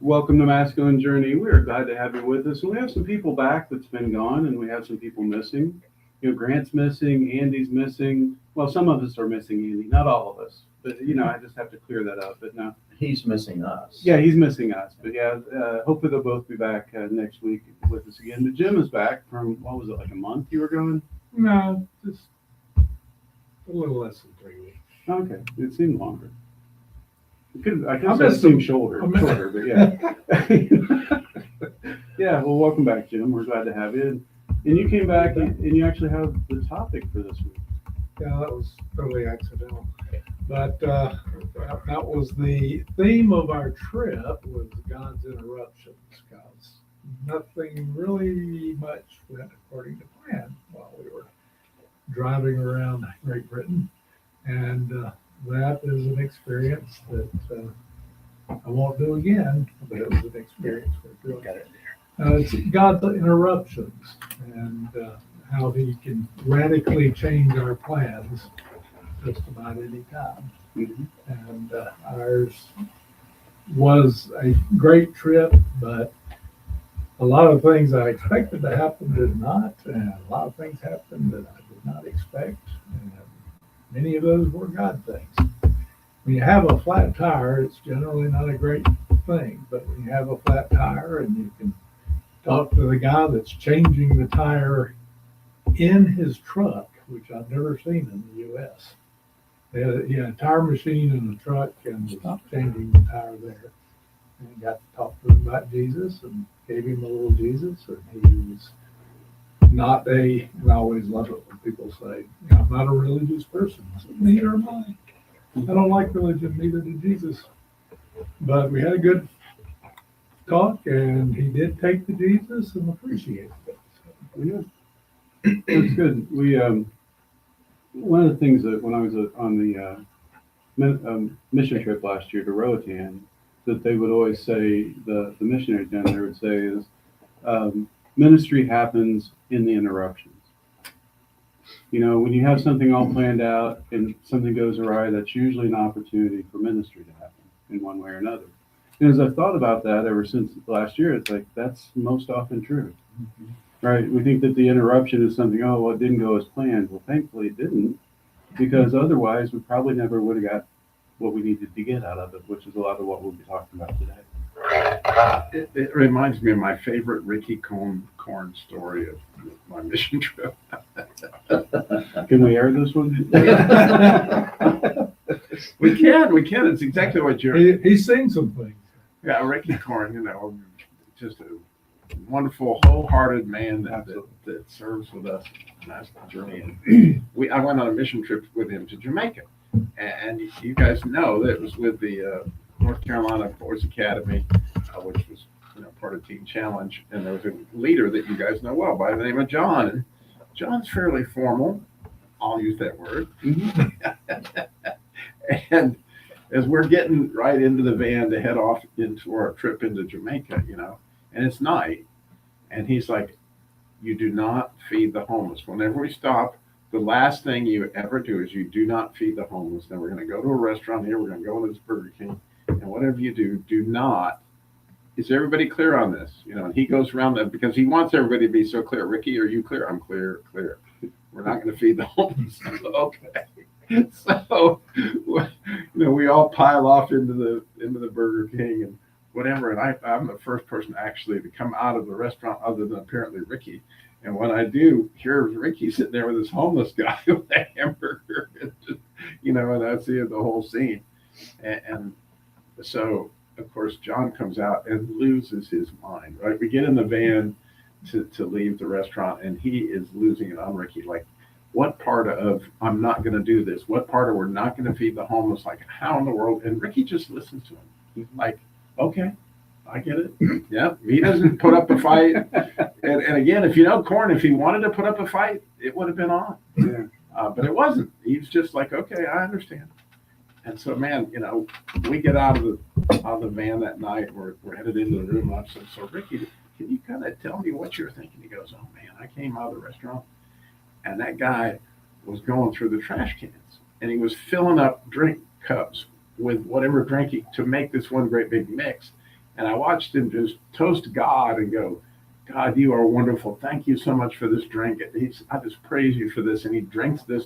Welcome to Masculine Journey. We are glad to have you with us. And we have some people back that's been gone, and we have some people missing. Grant's missing, Andy's missing. Well, some of us are missing Andy, not all of us. But I just have to clear that up. But no, He's missing us. yeah, he's missing us. But yeah, hopefully they'll both be back next week with us again. But Jim is back from what was it, like a month you were gone? No, just a little less than 3 weeks. Okay, it seemed longer. I I guess it missed seemed him. shorter, I missed- but yeah. Yeah, well, welcome back, Jim. We're glad to have you. And you came back and you actually have the topic for this week. Yeah, that was totally accidental. But that was the theme of our trip was God's interruptions, because nothing really much went according to plan while we were driving around Great Britain. And that is an experience that I won't do again, but it was an experience worth doing. It's God's interruptions and how He can radically change our plans just about any time. Mhm. And ours was a great trip, but a lot of things I expected to happen did not, and a lot of things happened that I did not expect, and many of those were God things. When you have a flat tire, it's generally not a great thing, but when you have a flat tire and you can talk to the guy that's changing the tire in his truck, which I've never seen in the U.S. He had a tire machine in the truck and was changing the tire there. And got to talk to him about Jesus and gave him a little Jesus. And he was not and I always love it when people say, I'm not a religious person. I said, neither am I. I don't like religion, neither did Jesus. But we had a good talk, and he did take the Jesus and appreciated it. Yeah, that's good. We one of the things that when I was on the mission trip last year to Roatan, that they would always say the missionaries down there would say is ministry happens in the interruptions. When you have something all planned out and something goes awry, that's usually an opportunity for ministry to happen in one way or another. And as I've thought about that ever since last year, it's like that's most often true. Mm-hmm. Right? We think that the interruption is something, oh, well, it didn't go as planned. Well, thankfully it didn't, because otherwise we probably never would have got what we needed to get out of it, which is a lot of what we'll be talking about today. It reminds me of my favorite Ricky Corn story of my mission trip. Can we air this one? We can. It's exactly what you're. He's seen some things. Yeah, Ricky Corn, just a wonderful, wholehearted man that serves with us on that journey. And I went on a mission trip with him to Jamaica, and you guys know that it was with the North Carolina Boys Academy, which was part of Teen Challenge, and there was a leader that you guys know well by the name of John. And John's fairly formal. I'll use that word. And as we're getting right into the van to head off into our trip into Jamaica, and it's night, and he's like, you do not feed the homeless. Whenever we stop, the last thing you ever do is you do not feed the homeless. Now we're going to go to a restaurant here. We're going to go to this Burger King, and whatever you do not. Is everybody clear on this? And he goes around that because he wants everybody to be so clear. Ricky, are you clear? I'm clear. We're not going to feed the homeless. Okay. So, we all pile off into the Burger King and whatever. And I'm the first person actually to come out of the restaurant, other than apparently Ricky. And when I do, here's Ricky sitting there with this homeless guy with a hamburger, and I see the whole scene. And so, of course, John comes out and loses his mind, right? We get in the van to leave the restaurant, and he is losing it on Ricky. Like, what part of I'm not going to do this? What part of we're not going to feed the homeless? Like, how in the world? And Ricky just listens to him. He's like, okay, I get it. Yeah, he doesn't put up a fight. And again, if Corn, if he wanted to put up a fight, it would have been on. Yeah. But it wasn't. He's just like, okay, I understand. And so, man, we get out of the van that night. We're headed into the room. And I said, so Ricky, can you kind of tell me what you're thinking? He goes, oh man, I came out of the restaurant, and that guy was going through the trash cans, and he was filling up drink cups with whatever drink to make this one great big mix. And I watched him just toast God and go, God, you are wonderful. Thank you so much for this drink. I just praise you for this. And he drinks this,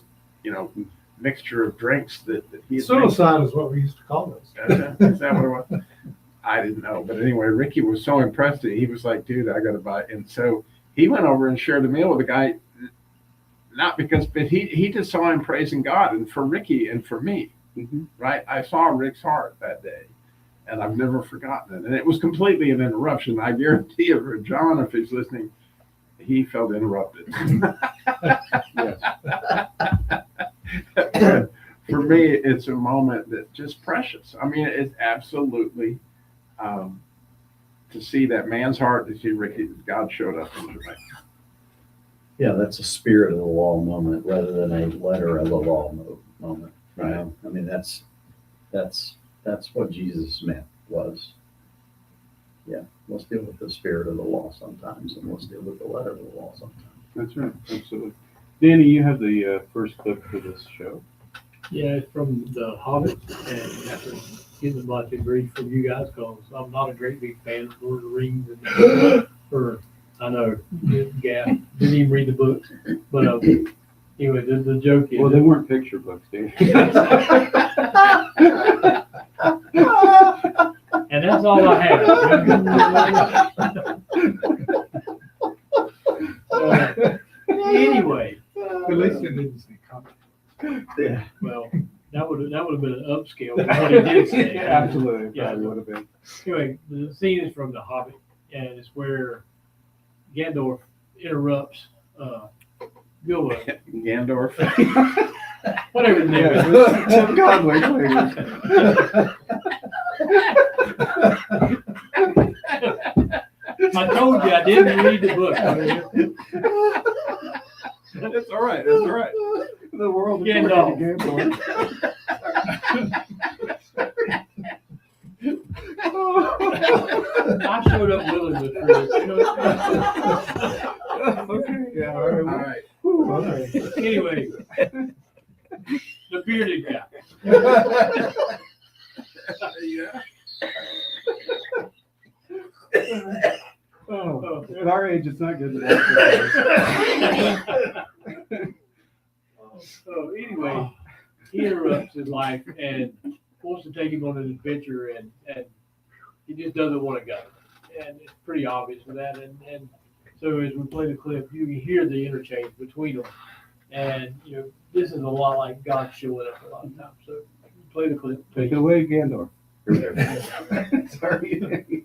mixture of drinks that he had made. Suicide is what we used to call those. Is that what it was? I didn't know. But anyway, Ricky was so impressed that he was like, dude, I got to buy it. And so he went over and shared a meal with the guy, but he just saw him praising God, and for Ricky and for me, right? I saw Rick's heart that day, and I've never forgotten it. And it was completely an interruption. I guarantee you, for John, if he's listening, he felt interrupted. For me, it's a moment that's just precious. I mean, it's absolutely to see that man's heart, to see Ricky, God showed up in Jamaica. Yeah, that's a spirit of the law moment rather than a letter of the law moment. You know? I mean, that's what Jesus meant was, yeah, let's deal with the spirit of the law sometimes, and let's deal with the letter of the law sometimes. That's right, absolutely. Danny, you have the first clip for this show. Yeah, it's from The Hobbit, and after getting much of grief from you guys, because I'm not a great big fan of Lord of the Rings, I know, yeah, didn't even read the books, but anyway, the joke is. Well, they weren't picture books, Danny. And that's all I have. Anyway. At least it didn't say comment. Yeah. Well, that would have been an upscale from what he did say. Absolutely, Yeah. probably would have been. Anyway, the scene is from The Hobbit, and it's where Gandalf interrupts Bilbo. Gandalf. Whatever his name is. Tim Conway played. I told you I didn't read the book. It's all right. It's all right. The world is Gandalf. I showed up willingly for this. Okay, yeah, all All right. right. Anyway, the bearded guy. Yeah. Oh, at our age, it's not good to So anyway, he interrupts his life and wants to take him on an adventure, and he just doesn't want to go. And it's pretty obvious with that. And so as we play the clip, you can hear the interchange between them. And, this is a lot like God showing up a lot of times. So play the clip. Take it away, Gandalf. Sorry.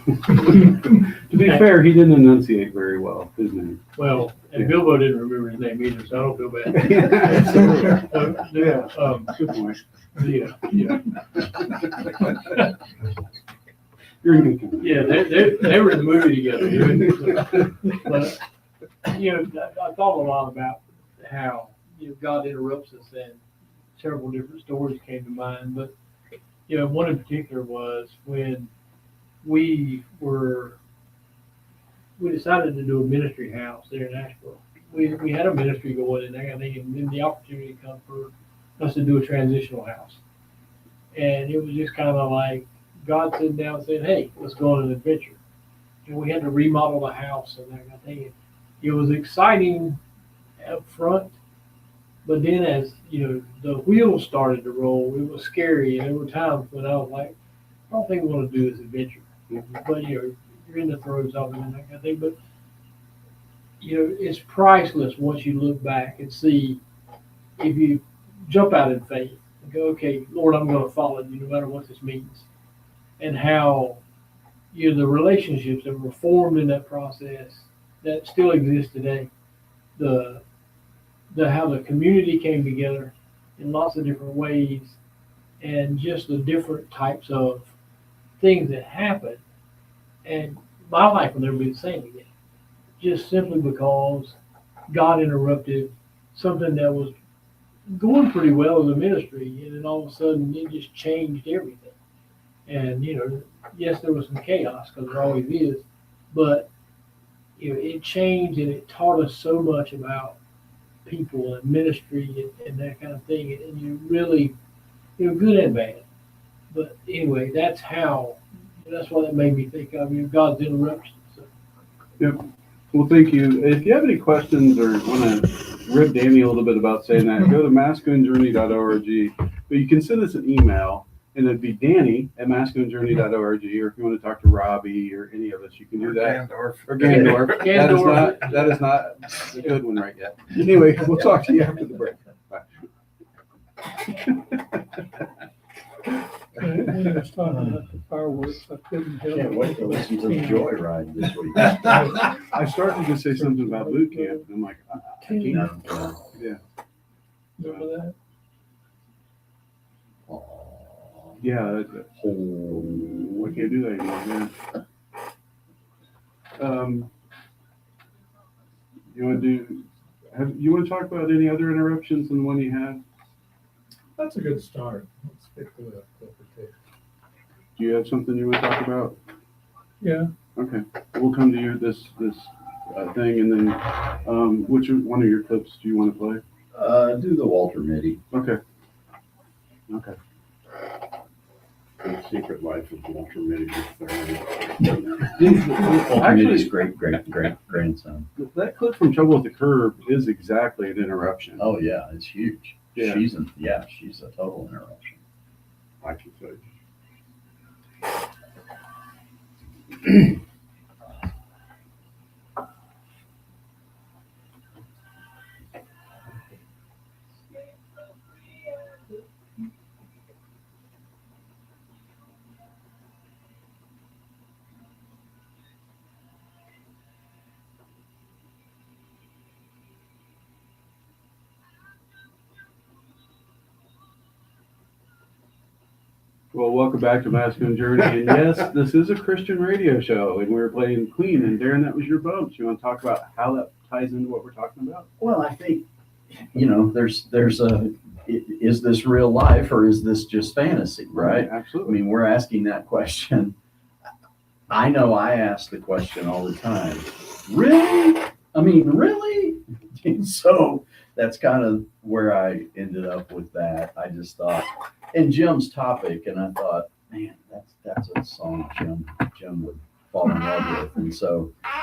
To be fair, he didn't enunciate very well, his name. Well, and Bilbo didn't remember his name either, so I don't feel bad. Yeah, good point. Yeah, yeah. You're in good company. Yeah, they were in the movie together. But, I thought a lot about how, God interrupts us, and several different stories came to mind. But, one in particular was when we decided to do a ministry house there in Asheville. We had a ministry going and that kind of thing, and then the opportunity come for us to do a transitional house. And it was just kind of like God sitting down and saying, hey, let's go on an adventure. And we had to remodel the house and that kind of thing. It was exciting up front, but then as, the wheels started to roll, it was scary. And there were times when I was like, I don't think we want to do this adventure. But, you're in the throes of it and that kind of thing. But, it's priceless once you look back and see, if you jump out in faith and go, okay, Lord, I'm going to follow you no matter what this means. And how, the relationships that were formed in that process that still exist today, how the community came together in lots of different ways, and just the different types of things that happened. And my life will never be the same again, just simply because God interrupted something that was going pretty well in the ministry, and then all of a sudden it just changed everything. And yes, there was some chaos, because there always is, but it changed, and it taught us so much about people and ministry and that kind of thing. And you really, good and bad. But anyway, that's what it made me think of, God's interruptions. So. Yep. Well, thank you. If you have any questions or want to rib Danny a little bit about saying that, go to masculinejourney.org. But you can send us an email, and it'd be danny@masculinejourney.org. Or if you want to talk to Robbie or any of us, you can do that. Gandorf. Or Gandorf. That is not a good one right yet. Anyway, we'll talk to you after the break. Bye. When I was talking about the fireworks, I couldn't help. Can't wait to listen to the Joyride this week. I started to say something about boot camp, and I'm like, I can't. Yeah. Remember that? Yeah. I can't do that anymore. Yeah. You want to talk about any other interruptions than the one you had? That's a good start. Let's stick to that. Do you have something you want to talk about? Yeah. Okay, we'll come to you this thing, and then which one of your clips do you want to play? Do the Walter Mitty. Okay. The Secret Life of Walter Mitty Walter Mitty's great grandson. That clip from Trouble with the Curb is exactly an interruption. Oh yeah, it's huge. Yeah. She's a total interruption. I can say. Well, welcome back to Masculine Journey, and yes, this is a Christian radio show, and we're playing Queen, and Darren, that was your bumps. You want to talk about how that ties into what we're talking about? Well, I think, is this real life or is this just fantasy, right? I Absolutely. mean, we're asking that question. I know I ask the question all the time. Really? I mean, really? So that's kind of where I ended up with that. I just thought, and Jim's topic, and I thought, man, that's a song Jim would fall in love with,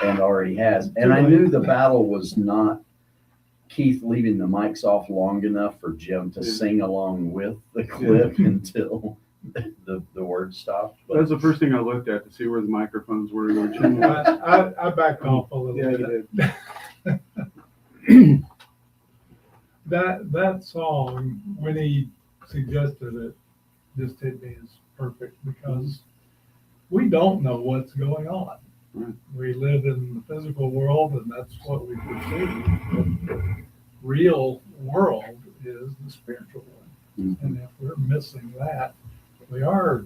and already has. And I knew the battle was not Keith leaving the mics off long enough for Jim to sing along with the clip until the words stopped. But That's the first thing I looked at to see where the microphones were. I backed off a little Yeah, bit. you did. That song, when he suggested it, just hit me as perfect, because we don't know what's going on. Right. We live in the physical world, and that's what we perceive. But the real world is the spiritual one. Mhm. And if we're missing that, we are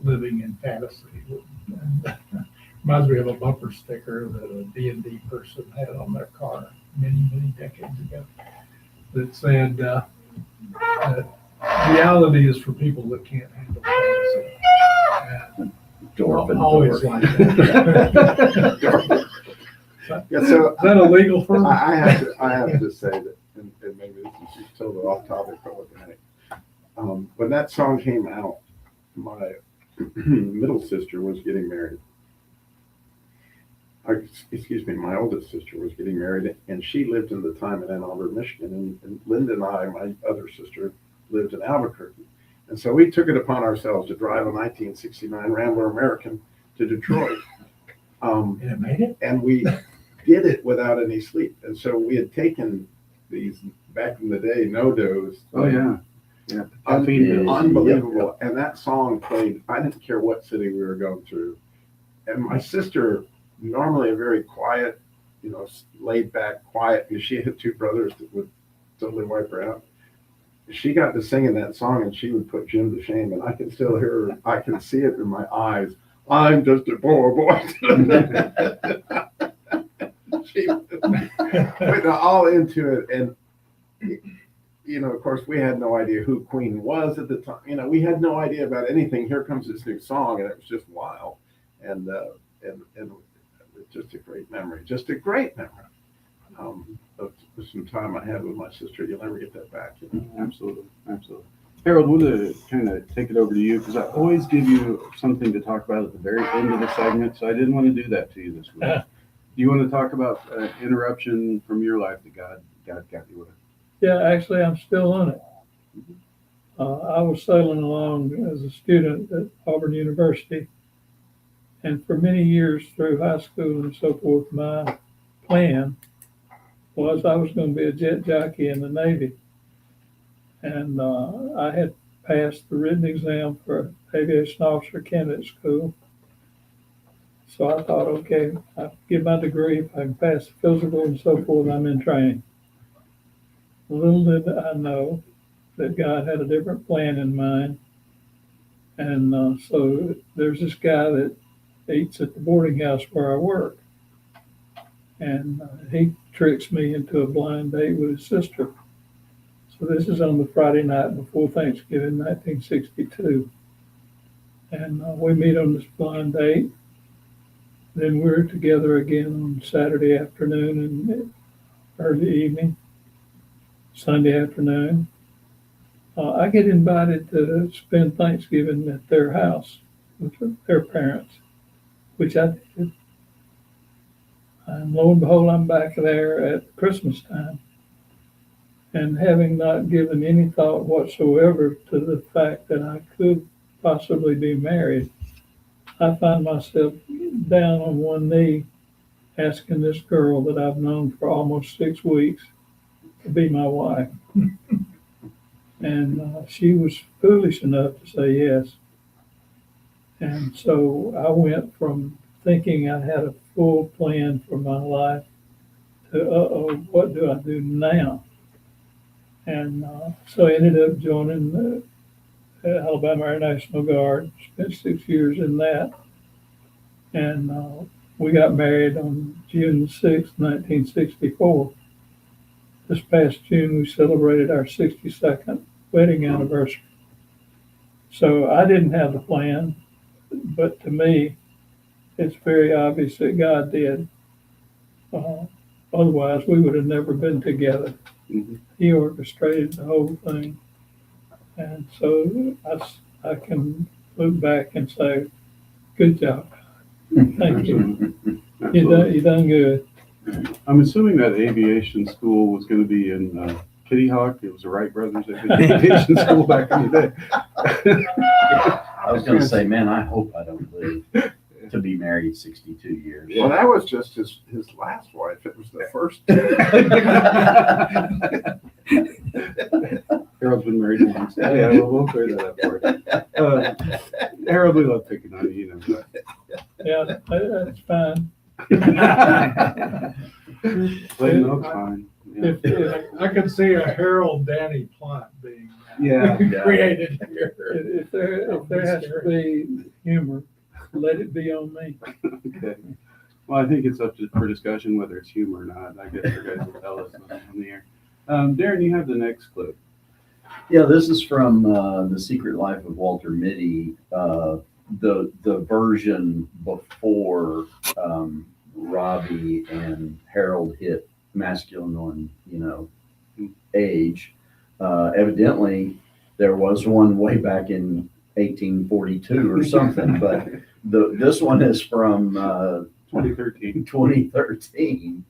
living in fantasy. And reminds me of a bumper sticker that a D&D person had on their car many, many decades ago that said, that reality is for people that can't handle fantasy. And Dwarf and always dwarf. like that. Yeah, so Is that illegal for me? I have to say that, and maybe this is totally off topic, but looking at it, when that song came out, my middle sister was getting married. Excuse me, my oldest sister was getting married, and she lived in the time in Ann Arbor, Michigan, and Linda and I, my other sister, lived in Albuquerque. And so we took it upon ourselves to drive a 1969 Rambler American to Detroit. And it made it? And we did it without any sleep. And so we had taken these, back in the day, no-dos. Oh, yeah. Yeah. Caffeine. Unbelievable. And that song played, I didn't care what city we were going through. And my sister, normally a very quiet, laid back, quiet, because she had two brothers that would totally wipe her out. She got to singing that song and she would put Jim to shame. And I can still hear her, I can see it in my eyes. I'm just a poor boy. She went all into it. And, of course, we had no idea who Queen was at the time. We had no idea about anything. Here comes this new song, and it was just wild. And it's just a great memory. Just a great memory. Of some time I had with my sister. You'll never get that back. Absolutely. Absolutely. Harold, we'll kind of take it over to you because I always give you something to talk about at the very end of the segment, so I didn't want to do that to you this week. Do you want to talk about interruption from your life that God got you with? Yeah, actually, I'm still on it. I was sailing along as a student at Auburn University, and for many years through high school and so forth, my plan was I was going to be a jet jockey in the Navy. And I had passed the written exam for aviation officer candidate school. So I thought, okay, I'll get my degree. If I can pass the physical and so forth, I'm in training. Little did I know that God had a different plan in mind. And so there's this guy that eats at the boarding house where I work. And he tricks me into a blind date with his sister. So this is on the Friday night before Thanksgiving, 1962. And we meet on this blind date. Then we're together again on Saturday afternoon and early evening, Sunday afternoon. I get invited to spend Thanksgiving at their house with their parents, which I did. And lo and behold, I'm back there at Christmas time. And having not given any thought whatsoever to the fact that I could possibly be married, I find myself down on one knee asking this girl that I've known for almost 6 weeks to be my wife. And she was foolish enough to say yes. And so I went from thinking I had a full plan for my life to, what do I do now? And so I ended up joining the Alabama Air National Guard, spent 6 years in that. And we got married on June 6, 1964. This past June, we celebrated our 62nd wedding anniversary. So I didn't have the plan, but to me, it's very obvious that God did. Otherwise, we would have never been together. Mm-hmm. He orchestrated the whole thing. And so I can look back and say, good job. Thank you. Absolutely. You done good. I'm assuming that aviation school was going to be in Kitty Hawk. It was the Wright brothers that did aviation school back in the day. I was gonna say, man, I hope I don't live to be married 62 years. Well, that was just his last wife. It was the first. Harold's been married once. Yeah, we'll clear that up for you. Harold, we love picking on you, you Yeah, that's fine. know. Blame no time. Yeah. If, I could see a Harold Danny plot being Yeah. created here. if there has to be humor, let it be on me. Okay. Well, I think it's up for discussion whether it's humor or not. I guess you guys will tell us on the air. Darren, you have the next clip. Yeah, this is from The Secret Life of Walter Mitty, the version before Robbie and Harold hit masculine, age. Evidently, there was one way back in 1842 or something, but this one is from 2013. 2013.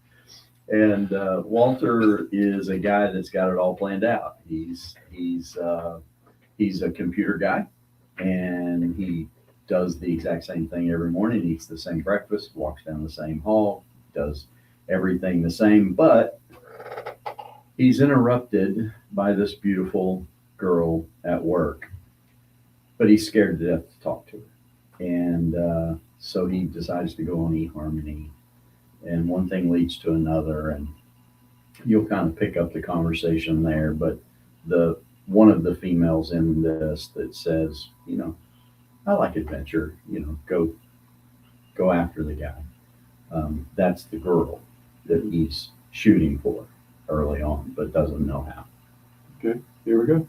And Walter is a guy that's got it all planned out. He's a computer guy, and he does the exact same thing every morning. He eats the same breakfast, walks down the same hall, does everything the same. But he's interrupted by this beautiful girl at work, but he's scared to death to talk to her, and so he decides to go on eHarmony. And one thing leads to another, and you'll kind of pick up the conversation there. But one of the females in this that says, I like adventure, go after the guy. That's the girl that he's shooting for early on, but doesn't know how. Okay, here we go.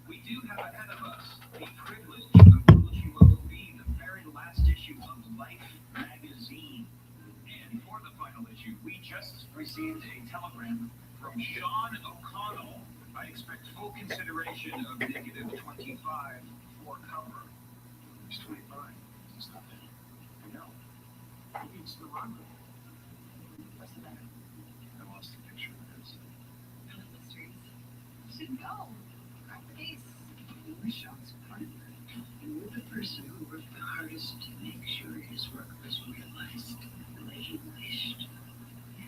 We do have ahead of us the privilege of publishing what will be the very last issue of Life magazine. And for the final issue, we just received a telegram from Sean O'Connell. I expect full consideration of negative 25 for cover. It's 25. It's not bad. I know. It's the run. What's the matter? I lost a picture of this. None of the streets. Should go. Crack the case. We shot some crime. And we're the person who worked the hardest to make sure his work was realized the way he wished.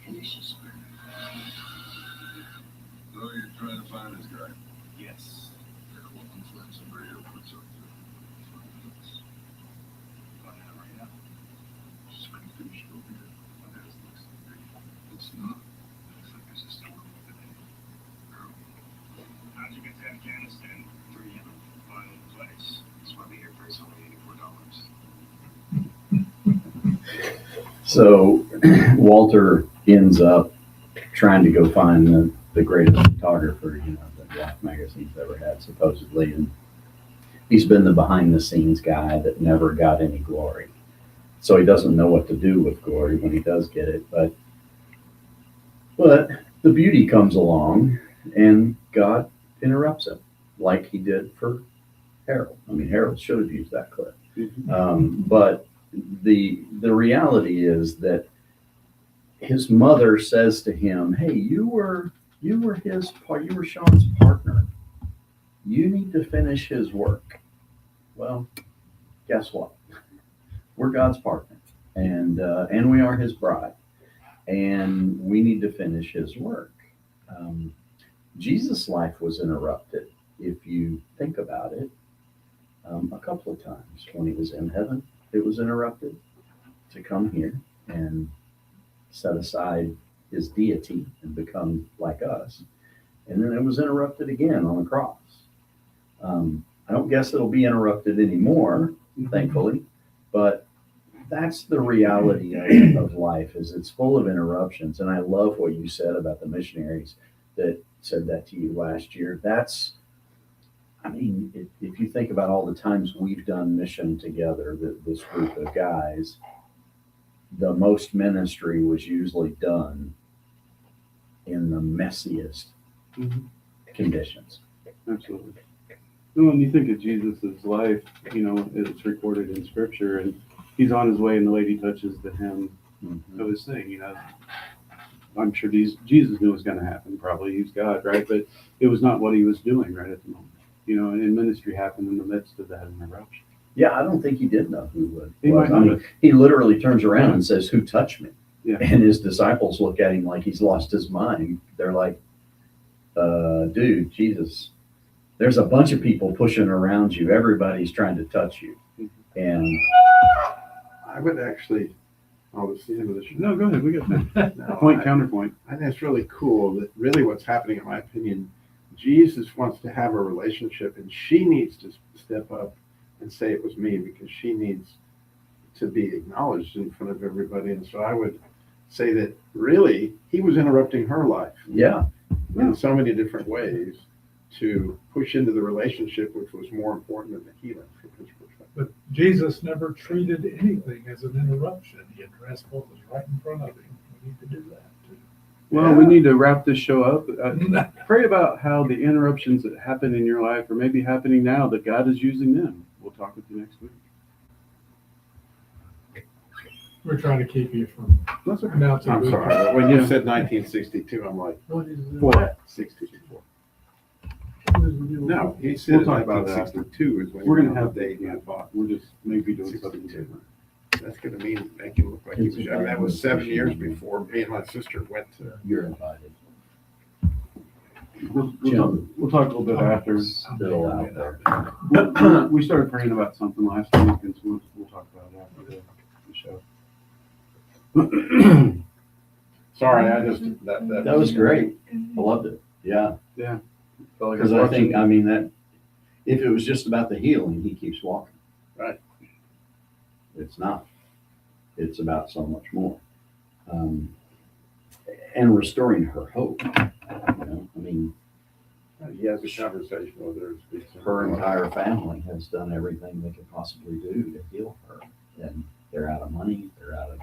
Vicious murder. So you're trying to find this guy? Yes. Well, let's somebody else put something. Find out right now. Just finished over here. It's not. Looks like there's a storm with the name. Girl. How'd you get to Afghanistan? Through Yemen. Violent place. That's why the airfare's only $84. So Walter ends up trying to go find the greatest photographer, that Life magazine's ever had, supposedly. And he's been the behind the scenes guy that never got any glory. So he doesn't know what to do with glory when he does get it. But the beauty comes along and God interrupts him like he did for Harold. I mean, Harold should have used that clip. But the reality is that his mother says to him, "Hey, you were Sean's partner. You need to finish his work." Well, guess what? We're God's partner, and we are His bride, and we need to finish His work. Jesus' life was interrupted, if you think about it, a couple of times. When he was in heaven, it was interrupted to come here and set aside his deity and become like us. And then it was interrupted again on the cross. I don't guess it'll be interrupted anymore, thankfully, but that's the reality of life, is it's full of interruptions. And I love what you said about the missionaries that said that to you last year. If you think about all the times we've done mission together, this group of guys, the most ministry was usually done in the messiest Mhm. conditions. Absolutely. Well, when you think of Jesus' life, it's recorded in scripture, and he's on his way and the lady touches the hem Mhm. of his thing, I'm sure Jesus knew it was going to happen, probably. He's God, right? But it was not what he was doing right at the moment. And ministry happened in the midst of that interruption. Yeah, I don't think he did know who would. He might I not mean, he literally turns around and says, "Who touched me?" Yeah. And his disciples look at him like he's lost his mind. They're like, dude, Jesus, there's a bunch of people pushing around you. Everybody's trying to touch you. And I would actually, this is the end of the show. No, go ahead. We got that. No, Point, counterpoint. I think it's really cool that really what's happening, in my opinion, Jesus wants to have a relationship, and she needs to step up and say it was me, because she needs to be acknowledged in front of everybody. And so I would say that really he was interrupting her life yeah, in so many different ways to push into the relationship, which was more important than the healing from his perspective. But Jesus never treated anything as an interruption. He addressed what was right in front of him. We need to do that too. Well, we need to wrap this show up. Pray about how the interruptions that happen in your life, or maybe happening now, that God is using them. We'll talk with you next week. We're trying to keep you from That's okay. announcing. I'm sorry, but when you said 1962, I'm like, What is it? What? 64. What is it? No, he said We'll talk about that. 1962 is when We're going you to have the date the I bought. We're just maybe doing 62. something different. That's going to make him look like he was young. That was 7 years before me and my sister went to. you're invited. We'll talk a little bit after. Still out there. We started praying about something last week, and so we'll talk about it after the show. Sorry, I just That was great. I loved it. Yeah. Yeah. Felt like Because I watching- think, that if it was just about the healing, he keeps walking. Right. It's not. It's about so much more. And restoring her hope. he has a conversation with her. Speaks to Her entire family has done everything they could possibly do to heal her. And they're out of money, they're out of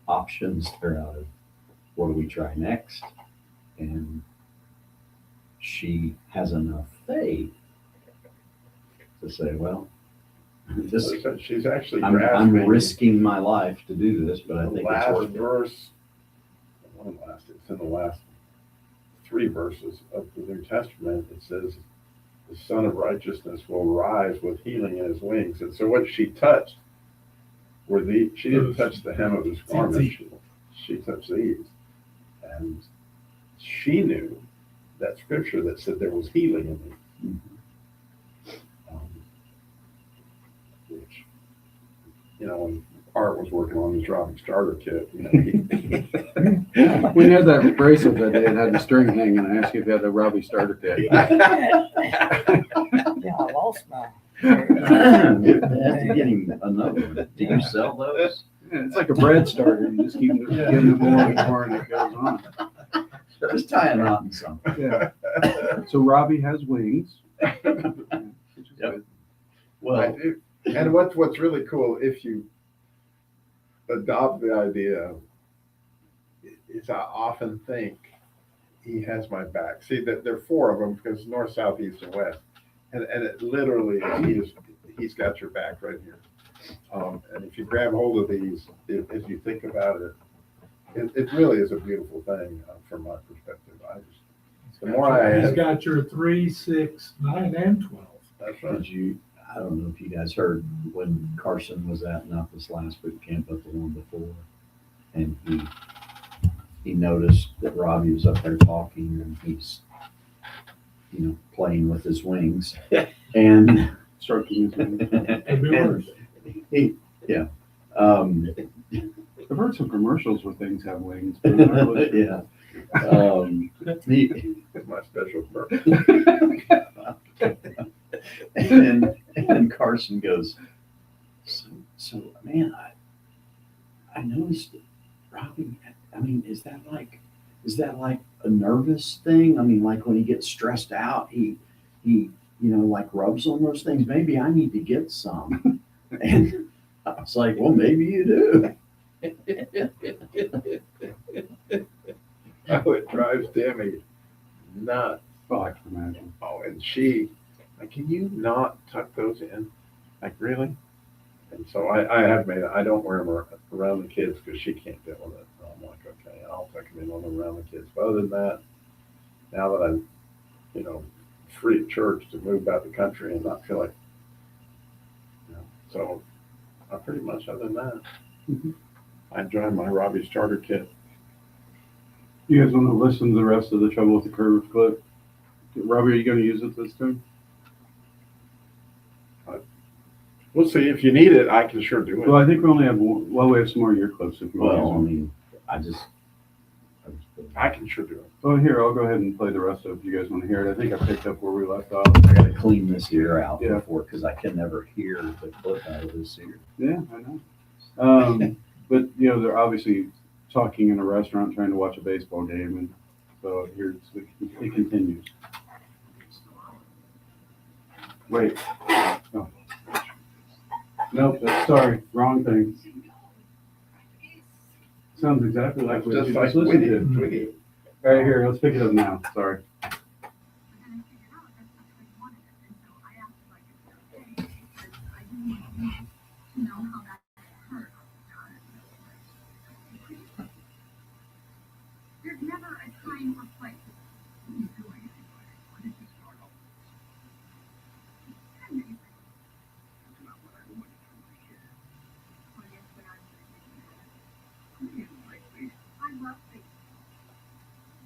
options, they're out of what do we try next? And she has enough faith to say, well, She's actually I'm grasping risking my life to do this, but I the think it's last worth it. verse. It's in the last 3 verses of the New Testament. It says, "The Son of Righteousness will rise with healing in his wings." And so, what she touched she didn't touch the hem of his garment. She touched these, and she knew that scripture that said there was healing in me. Which, when Art was working on his Robbie starter kit, We had that bracelet that day that had the string hanging, and I asked you if you had the Robbie starter kit. Yeah, I lost mine. You have to get him another one. Do you sell those? Yeah, it's like a bread starter. You just keep giving it more and more, and it goes on. Just tie a knot in something. Yeah. So Robbie has wings. Which is Yep. good. Well, and what's really cool, if you adopt the idea, is I often think he has my back. See, that there are 4 of them, because north, south, east, and west, and it literally he's got your back right here. And if you grab hold of these, as you think about it, it really is a beautiful thing from my perspective. The more He's got your 3, 6, 9, and 12. that's right. I don't know if you guys heard when Carson was at, not this last boot camp, but the one before, and he noticed that Robbie was up there talking, and he's, playing with his wings, and Stroking his wings. Could be worse. I've heard some commercials where things have wings, but I'm not really sure. yeah. It's my special purpose. And Carson goes, so man, I noticed that Robbie, is that like a nervous thing? Like when he gets stressed out, he like rubs on those things. Maybe I need to get some. And I was like, well, maybe you do. Oh, it drives Tammy nuts. Well, I can imagine. Oh, and she, like, can you not tuck those in? Like, really? And so I have made, I don't wear them around the kids because she can't deal with it. So I'm like, okay, I'll tuck them in when I'm around the kids. But other than that, now that I'm, free at church to move about the country and not feel like, so I pretty much, other than that, Mhm. I enjoy my Robbie starter kit. You guys want to listen to the rest of the Trouble with the Curve clip? Robbie, are you going to use it this time? We'll see. If you need it, I can sure do Well, it. I think we only have one. Well, we have some more of your clips if you want Well, I to use them. mean, I just I can sure do it. Well, here, I'll go ahead and play the rest of it if you guys want to hear it. I think I picked up where we left off. I gotta clean this ear out Yeah. before, because I can never hear the clip out of this ear. Yeah, I know. But, they're obviously talking in a restaurant trying to watch a baseball game. And so here it continues. Wait. Oh. Nope, sorry, wrong thing. Sounds exactly like what Just you like just listened Winnie to. and Twiggy. All right, here, let's pick it up now. Sorry. There's never a time or place. What are you doing anyway? Why did you start all this? Amazing. That's not what I wanted from my kid. Well, yes, but I'm you didn't like me. I love baseball.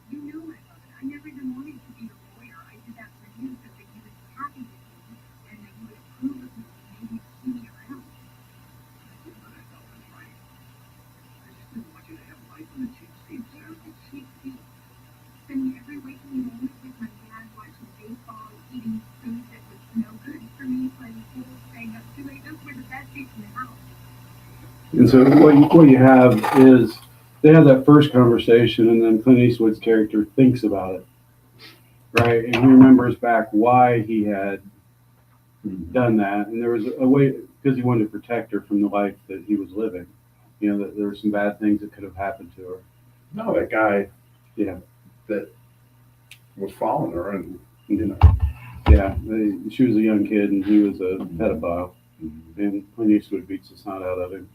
You know I love it. I never even wanted to be a lawyer. I did that for you so that you would be happy with me and that you would approve of me and maybe see me around. I did what I felt was right. I just didn't want you to have life in a cheap seat, There's Sam. a cheap seat. Spending every waking moment with my dad watching baseball, eating food that was no good for me, playing pool, staying up too late. Those were the best seats in the house. And so what you have is they have that first conversation, and then Clint Eastwood's character thinks about it, right? And he remembers back why he had done that, and there was a way because he wanted to protect her from the life that he was living. That there were some bad things that could have happened to her. No, that guy Yeah, that was following her and, yeah. She was a young kid, and he was a pedophile, and Clint Eastwood beats the snot out of him.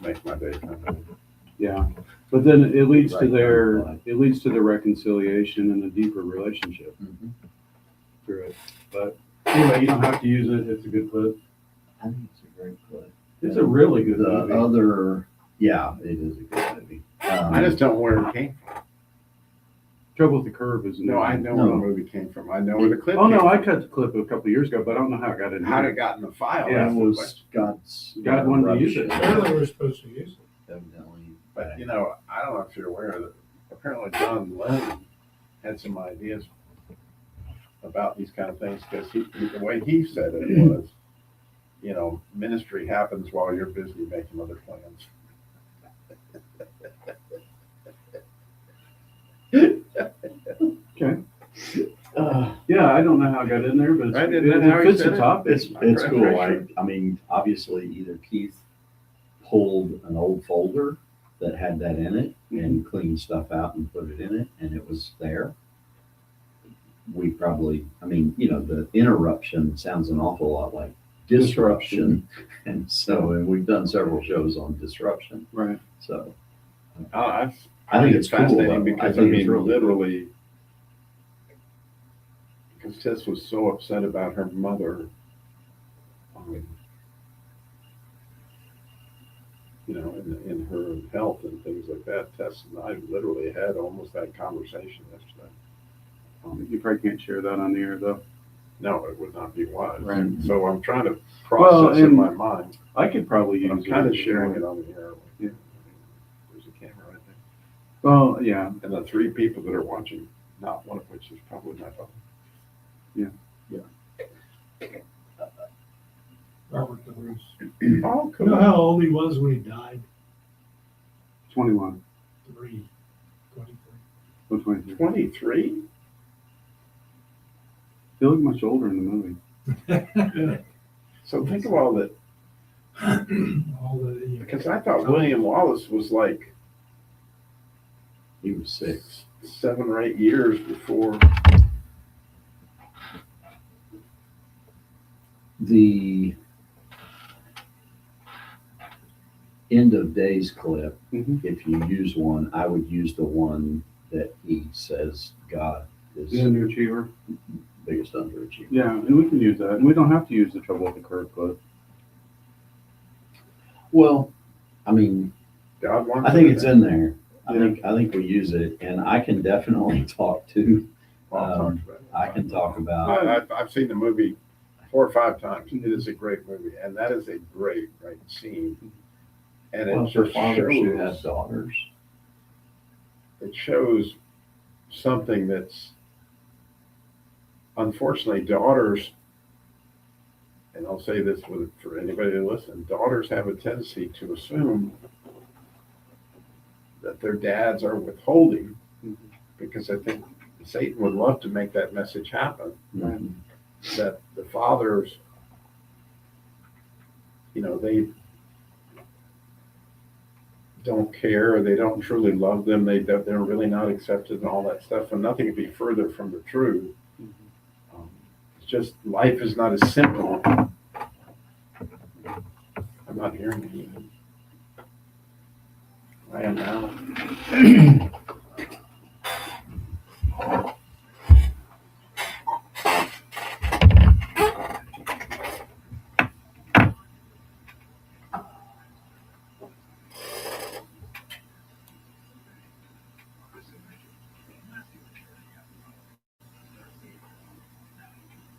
make my day kind of. Yeah, but then it leads to Right, their right. it leads to the reconciliation and a deeper relationship Mhm. through it. But anyway, you don't have to use it. It's a good clip. I think it's a great clip. It's a really good The movie. other, yeah, it is a good movie. I just don't know where it came from. Trouble with the Curve is No, I know where the No. movie came from. I know where the clip Oh came no, I from. cut the clip a couple of years ago, but I don't know how it got in How'd there. it got in the file? Yeah, That's It the was question. God's. God wanted to use it. eruption. Apparently we're supposed to use it. Evidently. But, I don't know if you're aware that apparently John Lennon had some ideas about these kind of things because the way he said it was, ministry happens while you're busy making other plans. Okay. Yeah, I don't know how it got in there, but Right, it, isn't that how he fits said the it? topic. It's I'm cool. pretty I, sure. I mean, obviously either Keith pulled an old folder that had that in it and cleaned stuff out and put it in it and it was there. We probably, the interruption sounds an awful lot like disruption. And we've done several shows on disruption. Right. So I I think it's cool, fascinating though. because I think it's really literally, because Tess was so upset about her mother, in her health and things like that. Tess and I literally had almost that conversation yesterday. You probably can't share that on the air though. No, it would not be wise. Right. So I'm trying to Well, process in and my mind. I could probably But use I'm kind of it. sharing it on the air. Yeah. There's a camera right there. Well, yeah. And the three people that are watching, not one of which is probably my phone. Robert the Bruce. Oh, You know how old he was when he died? 21. 23. Oh, 23. 23? He looked much older in the movie. So think of all that all the, Because I thought William Wallace was like He was 6. 7 or 8 years before. The end of days clip, Mhm. if you use one, I would use the one that he says God is The underachiever. biggest underachiever. Yeah, and we can use that. And we don't have to use the trouble with the curve clip. Well, I mean, God wants I think it. it's in there. Yeah. I think we use it, and I can definitely talk to. Paul talks about it. I can talk about. I've seen the movie 4 or 5 times. It is a great movie, and that is a great scene. And Well, it for just fathers who have shows, daughters, it shows something that's unfortunately daughters, and I'll say this for anybody to listen, daughters have a tendency to assume that their dads are withholding, because I think Satan would love to make that message happen, mhm, that the fathers, they don't care, or they don't truly love them, they're really not accepted and all that stuff, and nothing could be further from the truth. It's just life is not as simple. I'm not hearing anything. I am now.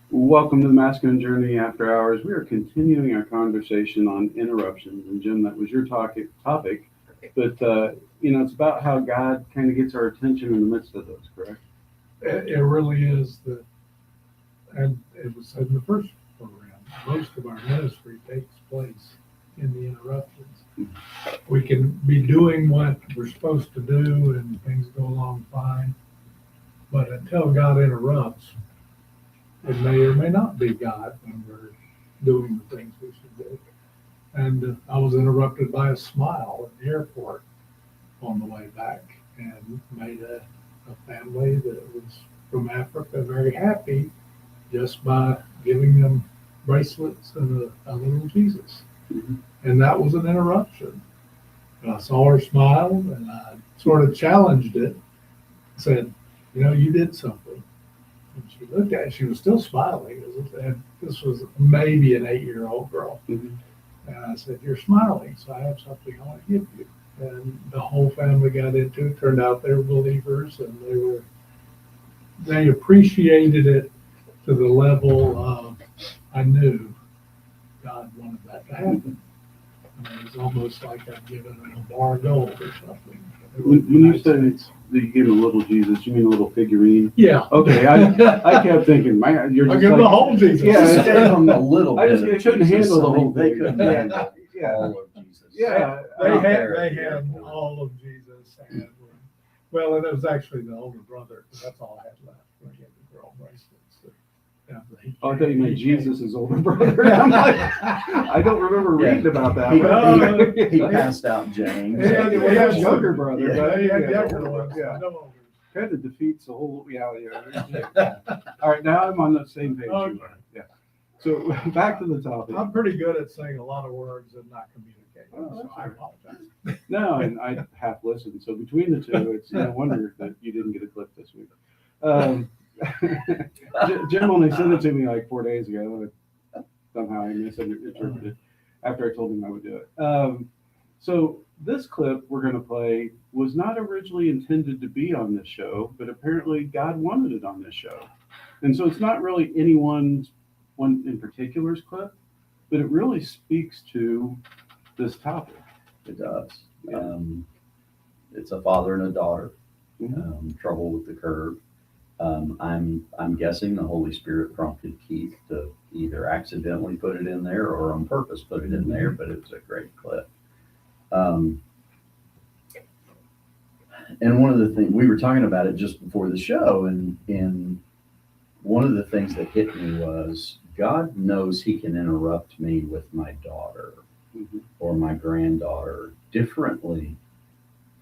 Welcome to the Masculine Journey After Hours. We are continuing our conversation on interruptions. And Jim, that was your topic. But, it's about how God kind of gets our attention in the midst of those, correct? it really is the, and it was said in the first program, most of our ministry takes place in the interruptions. We can be doing what we're supposed to do and things go along fine, but until God interrupts, it may or may not be God when we're doing the things we should do. And I was interrupted by a smile at the airport on the way back, and made a family that was from Africa very happy just by giving them bracelets and a little Jesus. Mhm. And that was an interruption. And I saw her smile, and I sort of challenged it, said, you did something. And she looked at it, she was still smiling. And this was maybe an 8-year-old girl. Mhm. And I said, you're smiling, so I have something I want to give you. And the whole family got into it. Turned out they were believers, and they appreciated it to the level of, I knew God wanted that to happen. And it was almost like I'd given them a bar of gold or something. When you say that you gave him a little Jesus, you mean a little figurine? Yeah. Okay, I kept thinking, man, you're I'll just give them like, the whole Jesus. Yeah, Just gave them a little I bit just of couldn't Jesus, handle the so whole they thing. couldn't Yeah. handle Yeah. all of Jesus. Yeah, They Out had there at the airport. all of Jesus. And and it was actually the older brother, because that's all I had left when I gave the girl bracelets. Oh, I thought you meant Jesus' older brother. I'm like, I don't remember Yeah. reading about that. He passed out James. Yeah, Well, he has younger brother, Yeah. but He had yeah, younger older ones, one, yeah. no older. Kind of defeats the whole, yeah. All right, now I'm on the same page. Okay. You are. Yeah. So back to the topic. I'm pretty good at saying a lot of words and not communicating, Oh, so that's I all right. apologize. No, and I half listened. So between the two, it's no wonder that you didn't get a clip this week. Jim only sent it to me like 4 days ago. Somehow I misinterpreted after I told him I would do it. So this clip we're going to play was not originally intended to be on this show, but apparently God wanted it on this show. And so it's not really anyone's one in particular's clip, but it really speaks to this topic. It does. Yeah. It's a father and a daughter, Mhm. trouble with the curve. I'm guessing the Holy Spirit prompted Keith to either accidentally put it in there or on purpose put it in there, but it was a great clip. And one of the things, we were talking about it just before the show, and one of the things that hit me was God knows he can interrupt me with my daughter Mhm. or my granddaughter differently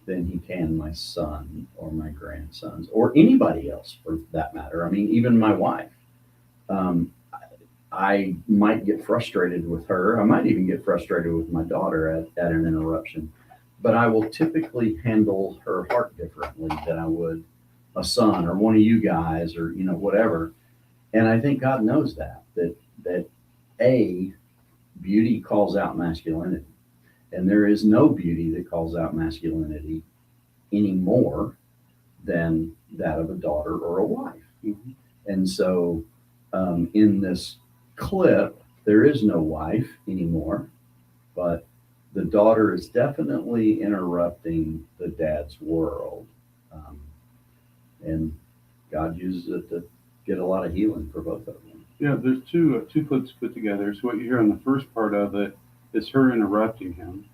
than he can my son or my grandsons or anybody else for that matter. I mean, even my wife. Um, I might get frustrated with her. I might even get frustrated with my daughter at an interruption, but I will typically handle her heart differently than I would a son or one of you guys or, whatever. And I think God knows that a beauty calls out masculinity, and there is no beauty that calls out masculinity any more than that of a daughter or a wife. Mhm. And so, in this clip, there is no wife anymore, but the daughter is definitely interrupting the dad's world. Um, and God uses it to get a lot of healing for both of them. Yeah, there's two clips put together. So what you hear on the first part of it is her interrupting him,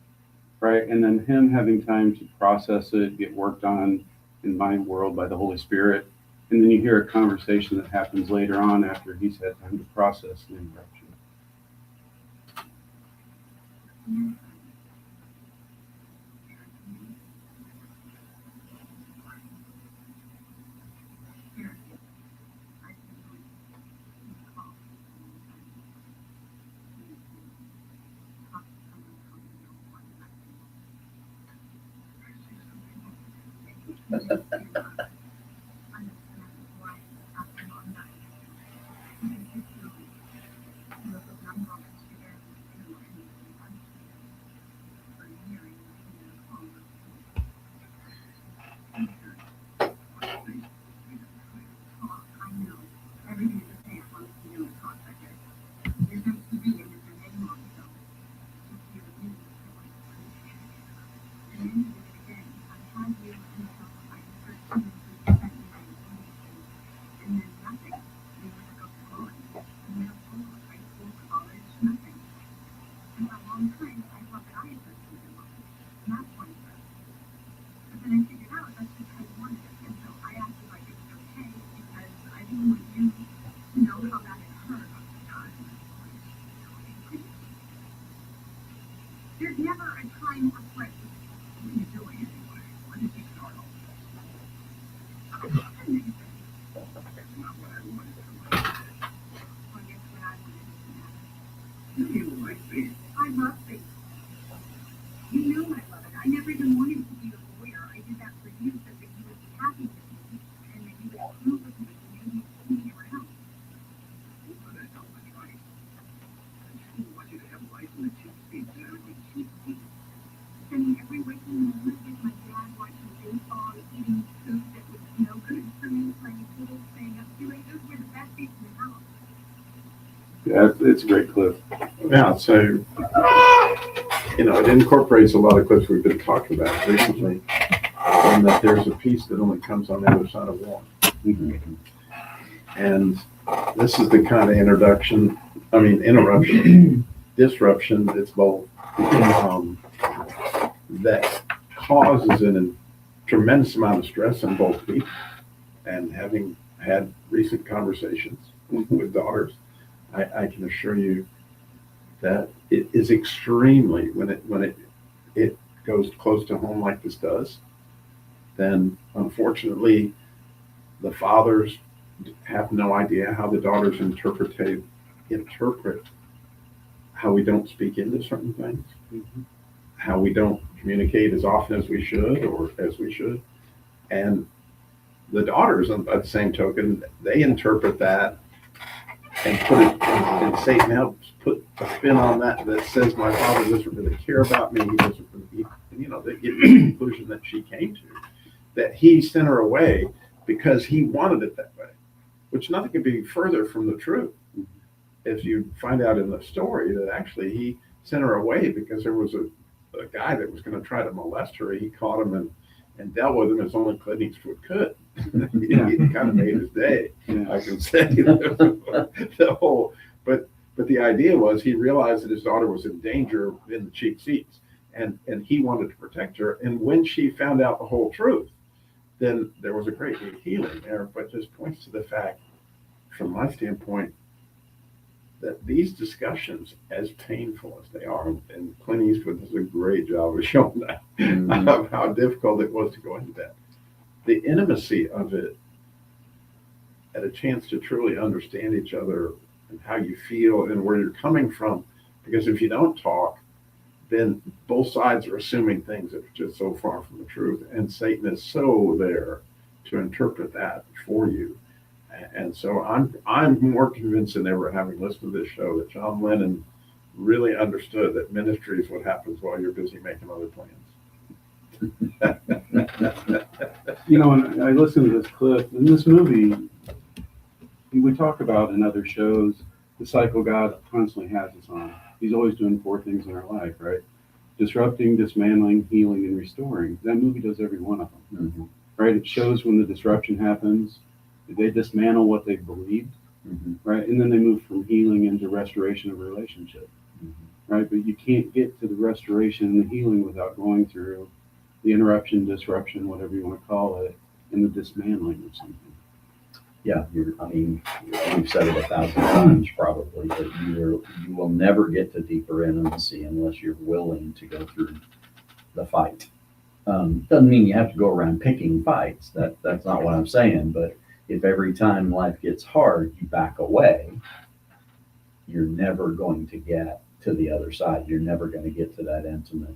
right? And then him having time to process it, get worked on in my world by the Holy Spirit. And then you hear a conversation that happens later on after he's had time to process the interruption. There's never a time or place. What are you doing anyway? When did you start all this? That's not what I wanted from my life. Well, guess what I wanted to know? You like me. I love faith. You know I love it. I never even wanted to be a lawyer. I did that for you so that you would be happy with me and that you would approve of me and maybe see me around. But that's not much right. I just want you to have life in the cheap seats and everything cheap seats. Spending every waking moment with my dad watching baseball, eating food that was no good for me, playing pool, staying up too late. Those were the best days in the house. Yeah, it's a great clip. Yeah, so, it incorporates a lot of clips we've been talking about recently, and that there's a piece that only comes on the other side of one. Mhm. And this is the kind of interruption, disruption, it's both, that causes a tremendous amount of stress in both people. And having had recent conversations with daughters, I can assure you that it is extremely, when it goes close to home like this does, then unfortunately the fathers have no idea how the daughters interpret how we don't speak into certain things, how we don't communicate as often as we should or as we should. And the daughters, by the same token, they interpret that and put it, and Satan helps put a spin on that says my father doesn't really care about me. He doesn't really, they get the conclusion that she came to, that he sent her away because he wanted it that way, which nothing could be further from the truth. If you find out in the story that actually he sent her away because there was a guy that was going to try to molest her. He caught him and dealt with him as only Clint Eastwood could. He kind of made his day, I can say. The whole, but the idea was he realized that his daughter was in danger in the cheap seats, and he wanted to protect her. And when she found out the whole truth, then there was a great healing there. But just points to the fact, from my standpoint, that these discussions, as painful as they are, and Clint Eastwood does a great job of showing that, of how difficult it was to go into that. The intimacy of it, and a chance to truly understand each other and how you feel and where you're coming from. Because if you don't talk, then both sides are assuming things that are just so far from the truth. And Satan is so there to interpret that for you. And so I'm more convinced than ever, having listened to this show, that John Lennon really understood that ministry is what happens while you're busy making other plans. You know, and I listened to this clip in this movie. We talk about in other shows the cycle God constantly has us on. He's always doing 4 things in our life, right? Disrupting, dismantling, healing, and restoring. That movie does every one of them, right? It shows when the disruption happens. They dismantle what they believed, right? And then they move from healing into restoration of a relationship, right? But you can't get to the restoration and the healing without going through the interruption, disruption, whatever you want to call it, and the dismantling of something. Yeah, I mean, we've said it 1,000 times probably, but you will never get to deeper intimacy unless you're willing to go through the fight. Doesn't mean you have to go around picking fights. That's not what I'm saying. But if every time life gets hard, you back away, you're never going to get to the other side. You're never going to get to that intimate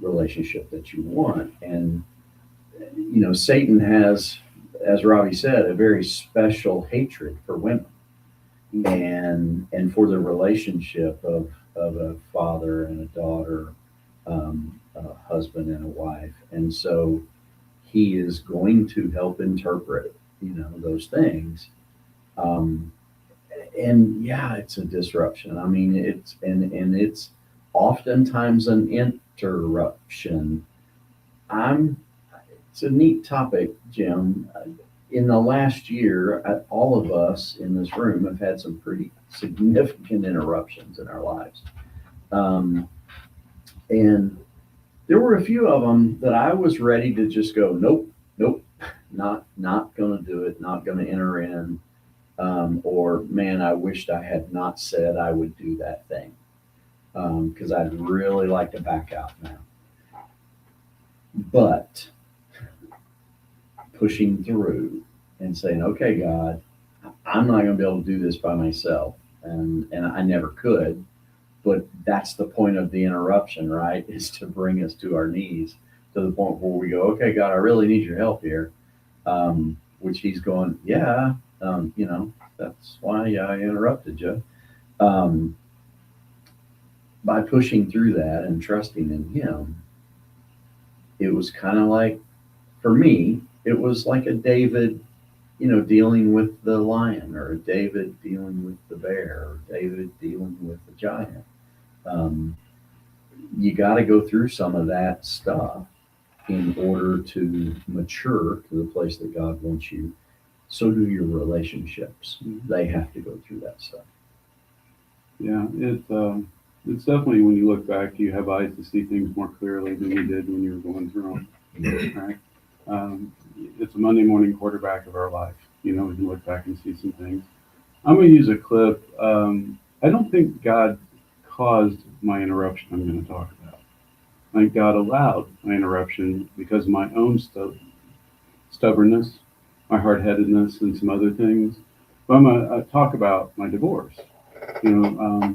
relationship that you want. And, you know, Satan has, as Robbie said, a very special hatred for women and for the relationship of a father and a daughter, a husband and a wife. And so he is going to help interpret, you know, those things. And yeah, it's a disruption. I mean, it's oftentimes an interruption. It's a neat topic, Jim. In the last year, all of us in this room have had some pretty significant interruptions in our lives. And there were a few of them that I was ready to just go, nope, not going to do it, not going to enter in. Or, man, I wished I had not said I would do that thing, because I'd really like to back out now. But pushing through and saying, okay, God, I'm not going to be able to do this by myself. And I never could. But that's the point of the interruption, right? Is to bring us to our knees to the point where we go, okay, God, I really need your help here. Which he's going, yeah, you know, that's why I interrupted you. By pushing through that and trusting in him, it was kind of like, for me, it was like a David, you know, dealing with the lion, or a David dealing with the bear, or David dealing with the giant. You got to go through some of that stuff in order to mature to the place that God wants you. So do your relationships. They have to go through that stuff. Yeah, it's definitely, when you look back, you have eyes to see things more clearly than you did when you were going through them, right? It's a Monday morning quarterback of our life. You know, we can look back and see some things. I'm going to use a clip. I don't think God caused my interruption I'm going to talk about. I think God allowed my interruption because of my own stubbornness, my hard-headedness, and some other things. But I'm going to talk about my divorce. You know,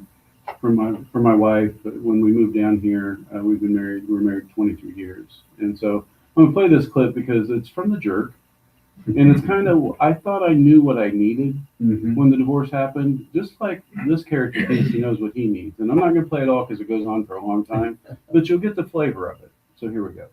for my wife, when we moved down here, we were married 22 years. And so I'm going to play this clip because it's from The Jerk. And it's kind of, I thought I knew what I needed when the divorce happened, just like this character thinks he knows what he needs. And I'm not going to play it all because it goes on for a long time, but you'll get the flavor of it. So here we go.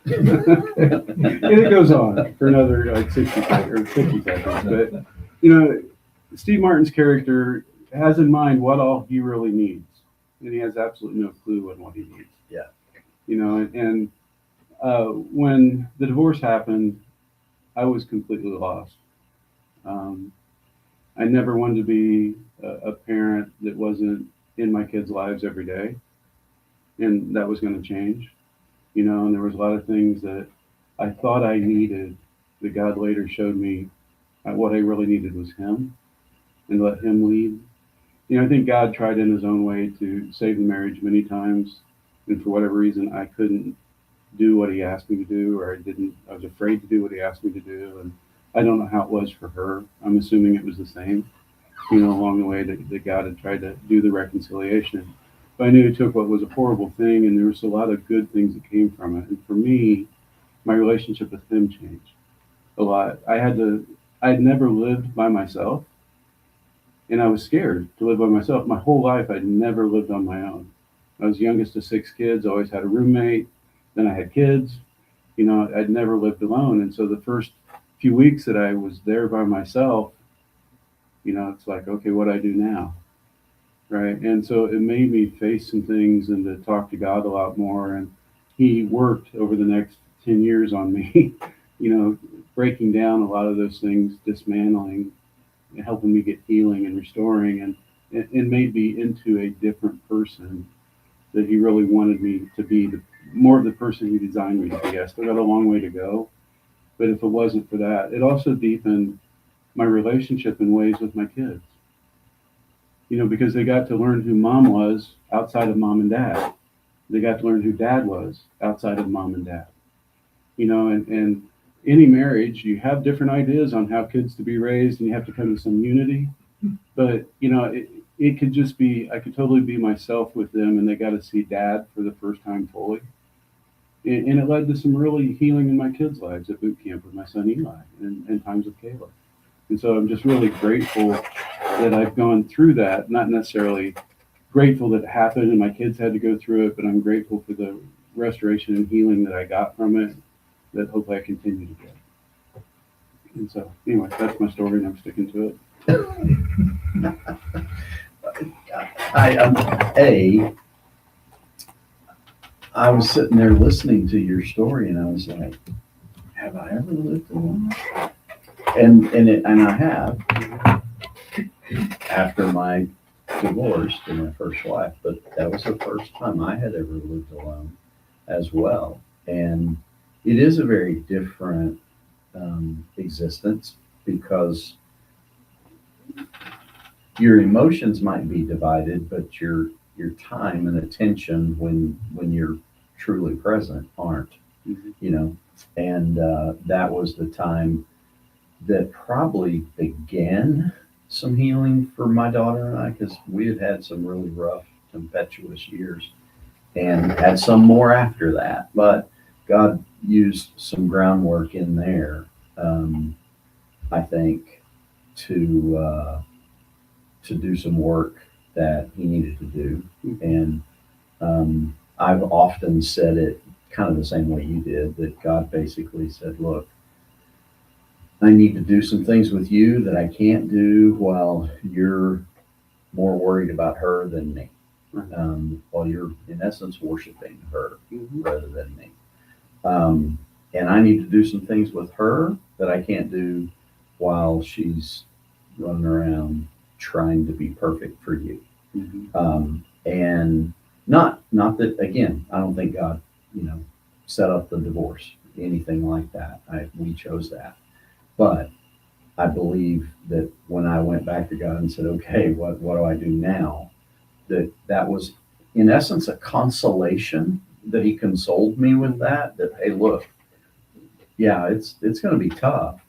And it goes on for another like 60 seconds or 50 seconds. But, you know, Steve Martin's character has in mind what all he really needs. And he has absolutely no clue on what he needs. Yeah. You know, and when the divorce happened, I was completely lost. I never wanted to be a parent that wasn't in my kids' lives every day. And that was going to change. You know, and there was a lot of things that I thought I needed that God later showed me what I really needed was Him and let Him lead. You know, I think God tried in His own way to save the marriage many times, and for whatever reason, I couldn't do what He asked me to do, or I was afraid to do what He asked me to do, and I don't know how it was for her. I'm assuming it was the same, you know, along the way that God had tried to do the reconciliation. But I knew He took what was a horrible thing, and there was a lot of good things that came from it. And for me, my relationship with Him changed a lot. I'd never lived by myself, and I was scared to live by myself. My whole life, I'd never lived on my own. I was youngest of 6 kids, always had a roommate. Then I had kids. You know, I'd never lived alone. And so the first few weeks that I was there by myself, you know, it's like, okay, what do I do now? Right. And so it made me face some things and to talk to God a lot more. And He worked over the next 10 years on me, you know, breaking down a lot of those things, dismantling, and helping me get healing and restoring, and made me into a different person that He really wanted me to be, more of the person He designed me to be. I still got a long way to go. But if it wasn't for that, it also deepened my relationship in ways with my kids. You know, because they got to learn who mom was outside of mom and dad. They got to learn who dad was outside of mom and dad. You know, and any marriage, you have different ideas on how kids to be raised, and you have to come to some unity. But, you know, it could just be, I could totally be myself with them, and they got to see dad for the first time fully. And it led to some really healing in my kids' lives at boot camp with my son Eli and times with Caleb. And so I'm just really grateful that I've gone through that, not necessarily grateful that it happened and my kids had to go through it, but I'm grateful for the restoration and healing that I got from it, that hopefully I continue to get. And so, anyway, that's my story, and I'm sticking to it. I was sitting there listening to your story, and I was like, have I ever lived alone? And I have, after my divorce to my first wife, but that was the first time I had ever lived alone as well. And it is a very different existence, because your emotions might be divided, but your time and attention when you're truly present aren't. You know, and that was the time that probably began some healing for my daughter and I, because we had some really rough, tempestuous years and had some more after that. But God used some groundwork in there, I think, to do some work that He needed to do. And I've often said it kind of the same way you did, that God basically said, look, I need to do some things with you that I can't do while you're more worried about her than me. While you're, in essence, worshiping her rather than me. And I need to do some things with her that I can't do while she's running around trying to be perfect for you. And not that, again, I don't think God, you know, set up the divorce, anything like that. We chose that. But I believe that when I went back to God and said, okay, what do I do now? That was, in essence, a consolation, that He consoled me with that, hey, look, yeah, it's going to be tough,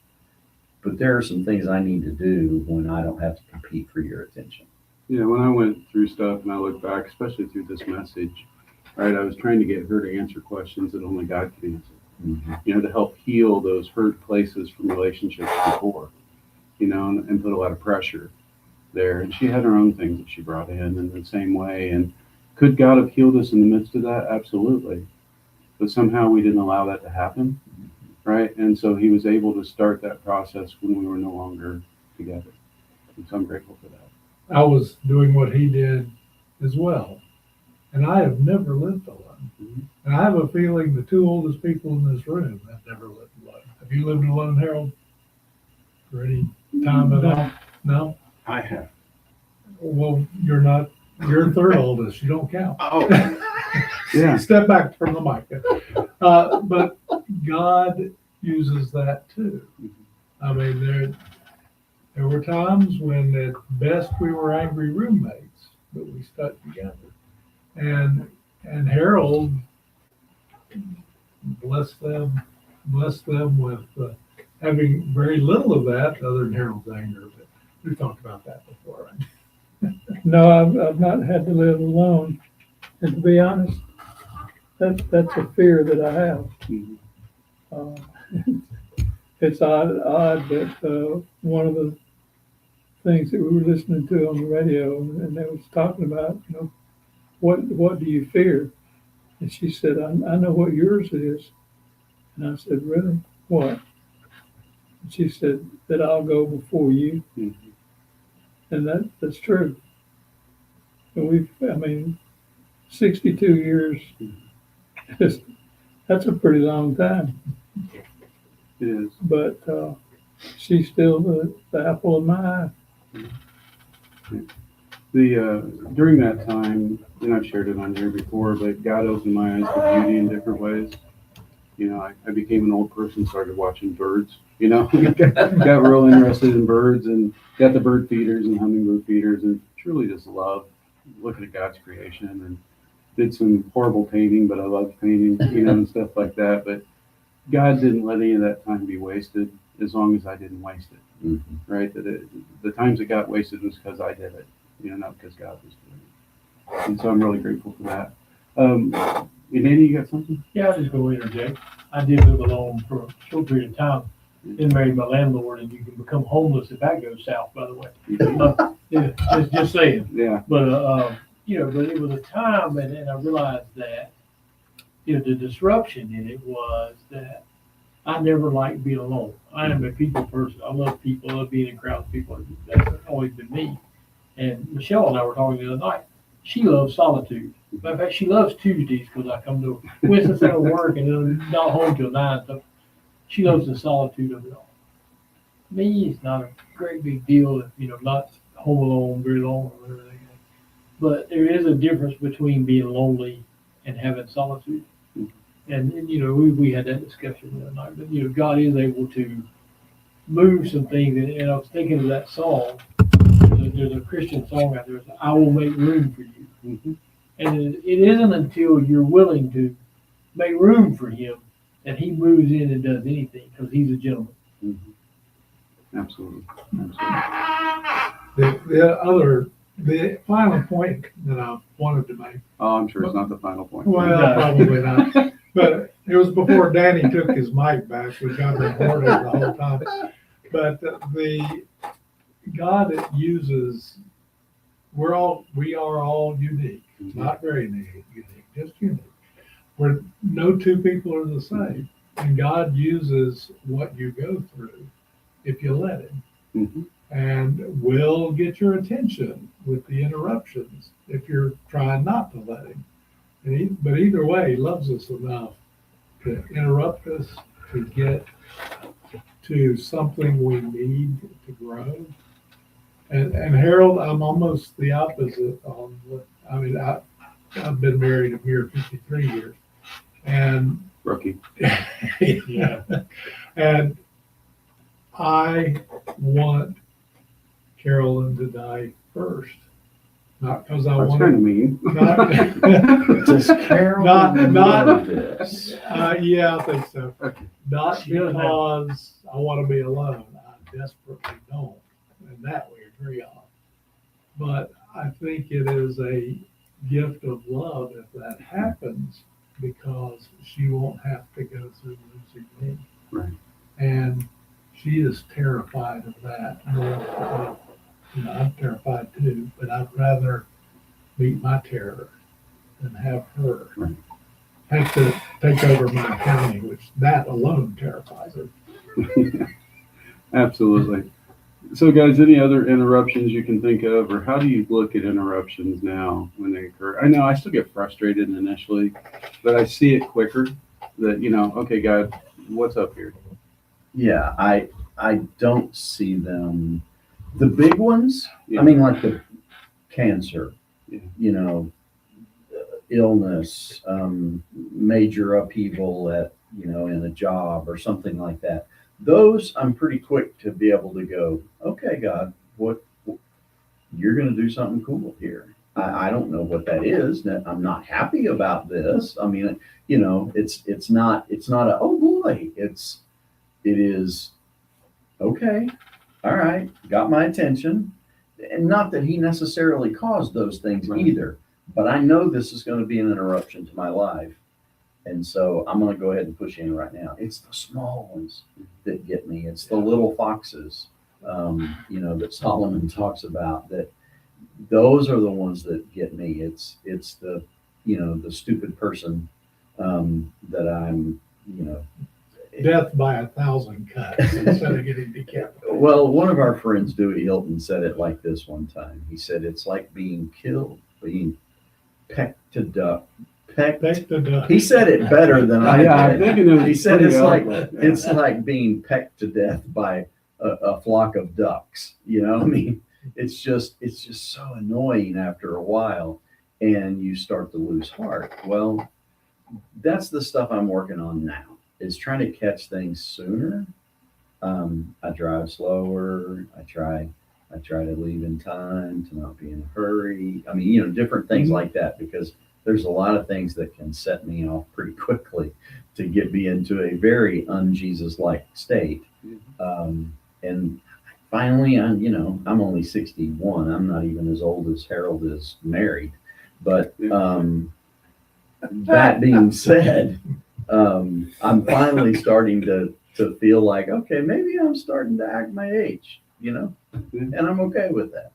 but there are some things I need to do when I don't have to compete for your attention. Yeah, when I went through stuff and I look back, especially through this message, right, I was trying to get her to answer questions that only God could answer. You know, to help heal those hurt places from relationships before, you know, and put a lot of pressure there. And she had her own things that she brought in the same way. And could God have healed us in the midst of that? Absolutely. but somehow we didn't allow that to happen, right? And so he was able to start that process when we were no longer together. And so I'm grateful for that. I was doing what he did as well. And I have never lived alone. Mhm. And I have a feeling the two oldest people in this room have never lived alone. Have you lived alone, Harold? For any time at all? No? I have. Well, you're third oldest. You don't count. Oh, Yeah. Step back from the mic. But God uses that too. I mean, there were times when at best we were angry roommates, but we stuck together. And Harold, bless them with having very little of that other than Harold's anger. But we've talked about that before, right? No, I've not had to live alone. And to be honest, that's a fear that I have. Mhm. It's odd that one of the things that we were listening to on the radio, and they was talking about, what do you fear? And she said, I know what yours is. And I said, really? What? And she said, that I'll go before you. Mhm. And that's true. And 62 years, that's a pretty long time. It is. But she's still the apple of my eye. During that time, and I've shared it on here before, but God opened my eyes to beauty in different ways. I became an old person, started watching birds, got real interested in birds and got the bird feeders and hummingbird feeders and truly just loved looking at God's creation and did some horrible painting, but I loved painting, and stuff like that. But God didn't let any of that time be wasted as long as I didn't waste it, Mhm. right? The times it got wasted was because I did it, not because God was doing it. And so I'm really grateful for that. And Danny, you got something? Yeah, I'll just go interject. I did live alone for a short period of time. Then married my landlord, and you can become homeless if that goes south, by the way. Yeah, just saying. Yeah. But, but it was a time, and I realized that, the disruption in it was that I never liked being alone. I am a people person. I love people. I love being in crowds of people. That's always been me. And Michelle and I were talking the other night. She loves solitude. Matter of fact, she loves Tuesdays because I come to Winston-Salem work and then not home till 9. So she loves the solitude of it all. Me, it's not a great big deal if, not home alone very long or whatever. But there is a difference between being lonely and having solitude. And we had that discussion the other night. But, God is able to move some things. And I was thinking of that song. There's a Christian song out there. It's, I will make room for you. Mm-hmm. And it isn't until you're willing to make room for him that he moves in and does anything, because he's a gentleman. Mm-hmm. Absolutely. The final point that I wanted to make. Oh, I'm sure it's not the final point. Well, probably not. But it was before Danny took his mic back. We got recorded the whole time. But the God that uses, we are all unique. Not very unique, just unique. Where no two people are the same. And God uses what you go through if you let him. Mm-hmm. And will get your attention with the interruptions if you're trying not to let him. But either way, he loves us enough to interrupt us, to get to something we need to grow. And Harold, I'm almost the opposite on what, I've been married a mere 53 years. And Rookie. yeah. And I want Carolyn to die first. Not because I That's want kind of mean. Does Carol know this? Yeah, I think so. Okay. Not She doesn't because I want to be alone. I desperately don't. And that we agree on. But I think it is a gift of love if that happens, because she won't have to go through losing me. Right. And she is terrified of that. I'm terrified too, but I'd rather meet my terror than have her. Right. have to take over my county, which that alone terrifies her. Absolutely. So guys, any other interruptions you can think of, or how do you look at interruptions now when they occur? I know I still get frustrated initially, but I see it quicker that, okay, God, what's up here? Yeah, I don't see them. The big ones, Yeah. I mean, like the cancer, Yeah. Illness, major upheaval in a job or something like that. Those I'm pretty quick to be able to go, okay, God, what you're going to do something cool here. I don't know what that is. I'm not happy about this. I mean, it's not a, oh boy, it is okay. All right, got my attention. And not that he necessarily caused those things Right. either, but I know this is going to be an interruption to my life. And so I'm going to go ahead and push in right now. It's the small ones that get me. It's the little foxes, that Solomon talks about, that those are the ones that get me. It's the, the stupid person, that I'm, Death by 1,000 cuts instead of getting decapitated. well, one of our friends, Dewey Hilton, said it like this one time. He said, it's like being killed, being pecked to death. Take the duck. He said it better than I Yeah, I'm did. thinking it was He said pretty it's like eloquent. it's like being pecked to death by a flock of ducks. I mean, it's just so annoying after a while, and you start to lose heart. Well, that's the stuff I'm working on now. Is trying to catch things sooner. I drive slower. I try to leave in time, to not be in a hurry. I mean, different things like that, because there's a lot of things that can set me off pretty quickly to get me into a very un-Jesus-like state. And finally, I'm only 61. I'm not even as old as Harold is married. But that being said, I'm finally starting to feel like, okay, maybe I'm starting to act my age, and I'm okay with that.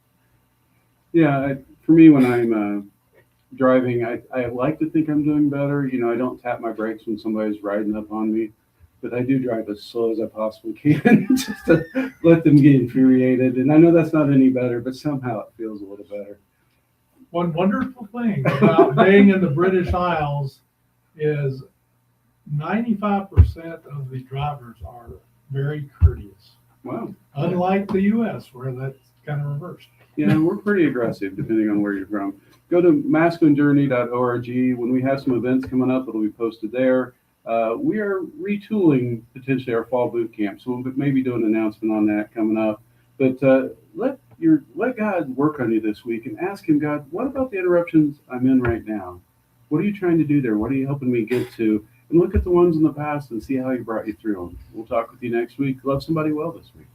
Yeah, for me, when I'm driving, I like to think I'm doing better. I don't tap my brakes when somebody's riding up on me, but I do drive as slow as I possibly can just to let them get infuriated. And I know that's not any better, but somehow it feels a little better. One wonderful thing about being in the British Isles is 95% of the drivers are very courteous. Wow. Unlike the US, where that's kind of reversed. Yeah, we're pretty aggressive depending on where you're from. Go to masculinejourney.org. When we have some events coming up, it'll be posted there. We are retooling potentially our fall boot camp, so we'll maybe do an announcement on that coming up. But let God work on you this week and ask him, God, what about the interruptions I'm in right now? What are you trying to do there? What are you helping me get to? And look at the ones in the past and see how he brought you through them. We'll talk with you next week. Love somebody well this week.